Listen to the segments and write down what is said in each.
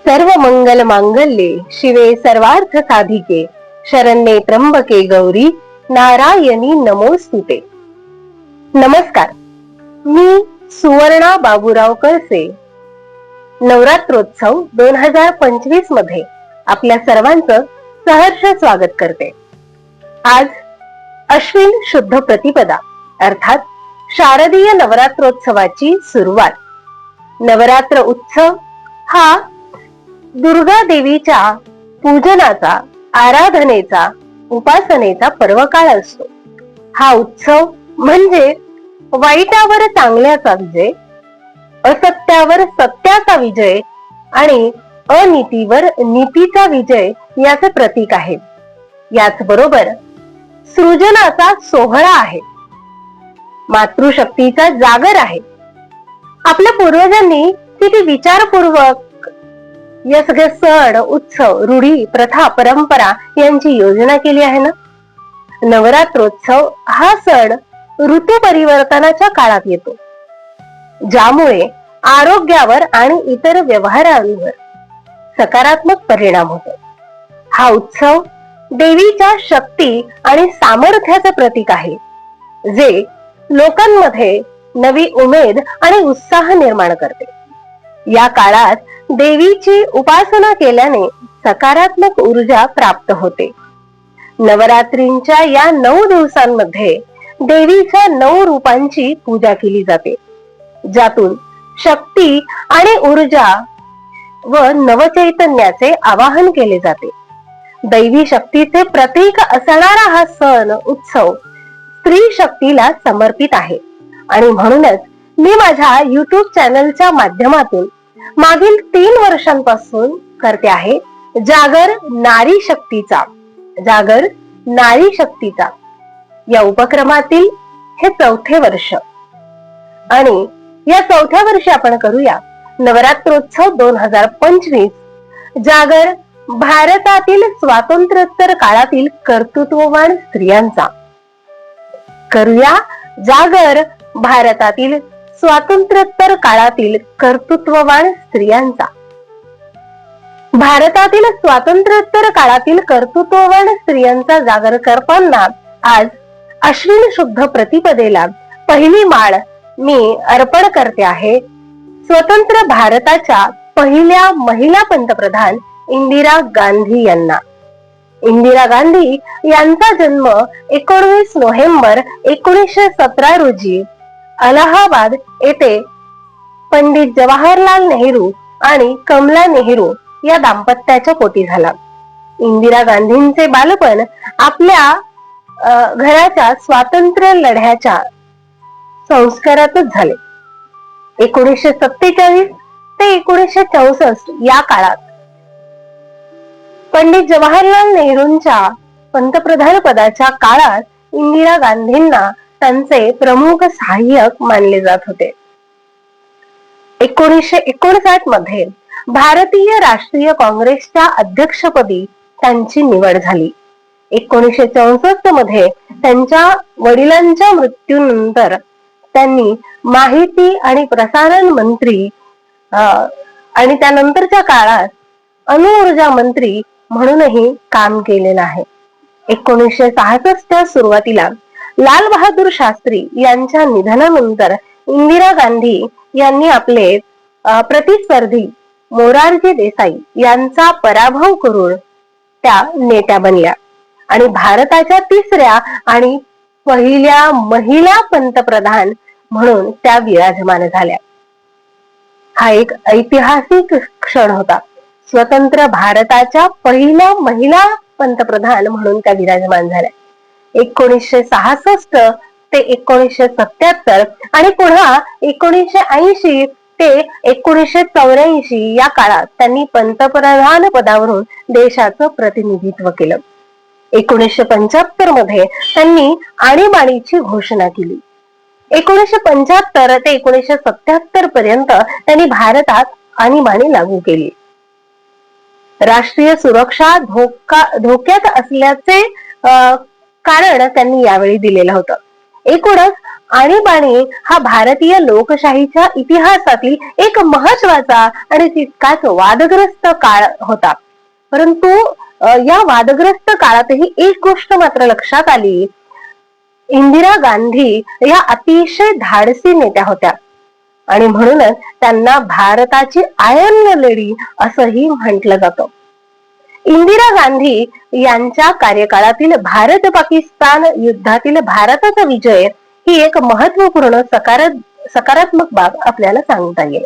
सर्व मंगल मांगल्ये शिवे सर्वार्थ साधिके शरण्ये त्र्यंबके गौरी नारायणी नमोस्तुते. नमस्कार, मी सुवर्णा बाबूराव कळसे नवरात्रोत्सव 2025 मध्ये आपल्या सर्वांचं सहर्ष स्वागत करते. आज अश्विन शुद्ध प्रतिपदा अर्थात शारदीय नवरात्रोत्सवाची सुरुवात. नवरात्र उत्सव हा दुर्गा देवीच्या पूजनाचा, आराधनेचा, उपासनेचा पर्वकाळ असतो. हा उत्सव म्हणजे वाईटावर चांगल्याचा विजय, असत्यावर सत्याचा विजय आणि अनीतीवर नीतीचा विजय याचे प्रतीक आहे. याच बरोबर सृजनाचा सोहळा आहे, मातृशक्तीचा जागर आहे. आपल्या पूर्वजांनी किती विचारपूर्वक या सगळ्या सण, उत्सव, रूढी, प्रथा, परंपरा यांची योजना केली आहे ना. नवरात्रोत्सव हा सण ऋतू परिवर्तनाच्या काळात येतो, ज्यामुळे आरोग्यावर आणि इतर व्यवहारांवर सकारात्मक परिणाम होतो. हा उत्सव देवीच्या शक्ती आणि सामर्थ्याचे प्रतीक आहे, जे लोकांमध्ये नवी उमेद आणि उत्साह निर्माण करते. या काळात देवीची उपासना केल्याने सकारात्मक ऊर्जा प्राप्त होते. नवरात्रींच्या या 9 दिवसांमध्ये देवीच्या 9 रूपांची पूजा केली जाते, ज्यातून शक्ती आणि ऊर्जा व नवचैतन्याचे आवाहन केले जाते. दैवी शक्तीचे प्रतीक असणारा हा सण उत्सव स्त्री शक्तीला समर्पित आहे आणि म्हणूनच मी माझ्या युट्यूब चॅनलच्या माध्यमातून मागील 3 वर्षांपासून करते आहे जागर नारी शक्तीचा. जागर नारी शक्तीचा या उपक्रमातील हे 4थे वर्ष आणि या 4थ्या वर्षी आपण करूया नवरात्रोत्सव 2025 जागर भारतातील स्वातंत्र्योत्तर काळातील कर्तृत्ववान स्त्रियांचा. करूया जागर भारतातील स्वातंत्र्योत्तर काळातील कर्तृत्ववान स्त्रियांचा. भारतातील स्वातंत्र्योत्तर काळातील कर्तृत्ववान स्त्रियांचा जागर करताना आज अश्विन शुद्ध प्रतिपदेला पहिली माळ मी अर्पण करते आहे स्वतंत्र भारताच्या पहिल्या महिला पंतप्रधान इंदिरा गांधी यांना. इंदिरा गांधी यांचा जन्म 19 नोव्हेंबर 1917 रोजी अलाहाबाद येथे पंडित जवाहरलाल नेहरू आणि कमला नेहरू या दाम्पत्याच्या पोटी झाला. इंदिरा गांधींचे बालपण आपल्या घराच्या स्वातंत्र्य लढ्याच्या संस्कारातच झाले. 1947 ते 1964 या काळात पंडित जवाहरलाल नेहरूंच्या पंतप्रधान पदाच्या काळात इंदिरा गांधींना त्यांचे प्रमुख सहाय्यक मानले जात होते. 1959 मध्ये भारतीय राष्ट्रीय काँग्रेसच्या अध्यक्षपदी त्यांची निवड झाली. 1964 मध्ये त्यांच्या वडिलांच्या मृत्यूनंतर त्यांनी माहिती आणि प्रसारण मंत्री आणि त्यानंतरच्या काळात अणुऊर्जा मंत्री म्हणूनही काम केलेलं आहे. 1966च्या सुरुवातीला लाल बहादूर शास्त्री यांच्या निधनानंतर इंदिरा गांधी यांनी आपले प्रतिस्पर्धी मोरारजी देसाई यांचा पराभव करून त्या नेत्या बनल्या आणि भारताच्या 3ऱ्या आणि पहिल्या महिला पंतप्रधान म्हणून त्या विराजमान झाल्या. हा एक ऐतिहासिक क्षण होता. स्वतंत्र भारताच्या पहिल्या महिला पंतप्रधान म्हणून त्या विराजमान झाल्या. 1966 ते 1977 आणि पुन्हा 1980 ते 1984 या काळात त्यांनी पंतप्रधान पदावरून देशाचं प्रतिनिधित्व केलं. 1975 मध्ये त्यांनी आणीबाणीची घोषणा केली. 1975 ते 1977 पर्यंत त्यांनी भारतात आणीबाणी लागू केली. राष्ट्रीय सुरक्षा धोक्यात असल्याचे कारण त्यांनी यावेळी दिलेलं होतं. एकूणच आणीबाणी हा भारतीय लोकशाहीच्या इतिहासातील एक महत्वाचा आणि तितकाच वादग्रस्त काळ होता. परंतु या वादग्रस्त काळातही एक गोष्ट मात्र लक्षात आली, इंदिरा गांधी या अतिशय धाडसी नेत्या होत्या आणि म्हणूनच त्यांना भारताची आयर्न लेडी असंही म्हटलं जातं. इंदिरा गांधी यांच्या कार्यकाळातील भारत पाकिस्तान युद्धातील भारताचा विजय ही एक महत्वपूर्ण सकारात्मक बाब आपल्याला सांगता येईल.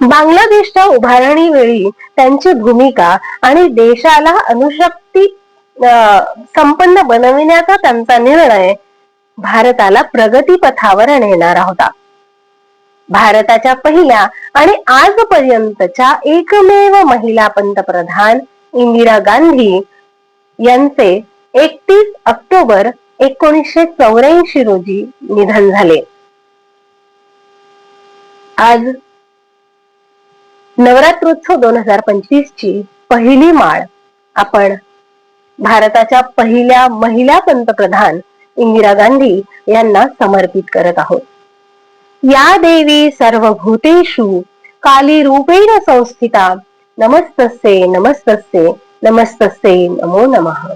बांगलादेशच्या उभारणी वेळी त्यांची भूमिका आणि देशाला अणुशक्ती संपन्न बनविण्याचा त्यांचा निर्णय भारताला प्रगतीपथावर नेणारा होता. भारताच्या पहिल्या आणि आजपर्यंतच्या एकमेव महिला पंतप्रधान इंदिरा गांधी यांचे 31 ऑक्टोबर 1984 रोजी निधन झाले. आज नवरात्रोत्सव 2025 ची पहिली माळ आपण भारताच्या पहिल्या महिला पंतप्रधान इंदिरा गांधी यांना समर्पित करत आहोत. या देवी सर्वभूतेषु काली रूपेण संस्थिता नमस्तस्यै नमस्तस्यै नमस्तस्यै नमो नमः.